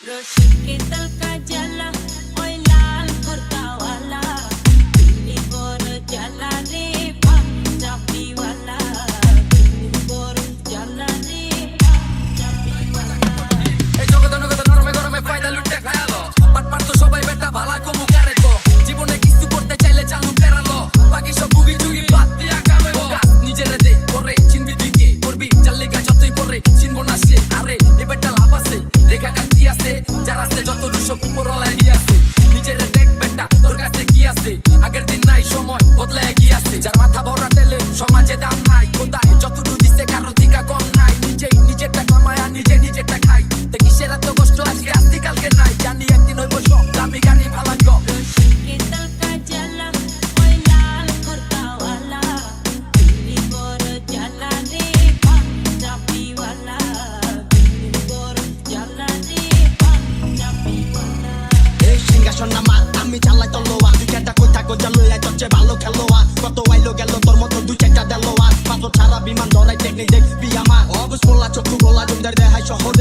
Rosy का जला ओए लाल कुर्ता वाला दिल्ली बोर जला रे पंजाबी वाला दिल्ली बोर जला रे पंजाबी वाला এই জগতে নগদে নরমে গরমে ফায়দা লুটে খায়ালো পাট তো সবাই বেটা ভালা কমু কারে তো জীবনে কিছু করতে চাইলে চালু ফেরালো বাকি সব বুগি চুগি বাদ দিয়া কামে নিজেরে দে করে চিনবি তুই কি করবি চাল্লিকা যতই করে চিনবো না সে আরে এ বেটা লাভ আছে দেখা কাটি আছে যারা আছে যত সব উপরওয়ালা এগিয়ে আছে নিজেরে দেখ বেটা তোর কাছে কি আছে আগের দিন নাই সময় বদলে এগিয়ে আছে যার মাথা ভরা তেলে সমাজে দাম নাই কোথায় যতটুকু দিছে কারো দিকা কম নাই নিজেরটা কামায়া নিজেরটা খাই তে কিসের এত কষ্ট আজকে আসতি কালকে নাই জানি একদিন হইব সব দামি গানি ভালা গো का जला ओए लाल कुर्ता वाला दिल्ली बोर जला रे पंजाबी वाला दिल्ली बोर जला रे पंजाबी वाला এই সিংহাসন আমার আমি চালাই তলোয়ার দুই চারটা কই থাকো জালুয়া সবচেয়ে ভালো খেলোয়াড় কত আইলো গেল তোর মতো দুই চারটা দেলোয়ার পাথর ছাড়া বিমান ধরাই টেকনিক দেখবি আমার অবস মোল্লা চক্ষু গোলা জমদার দেহাই শহর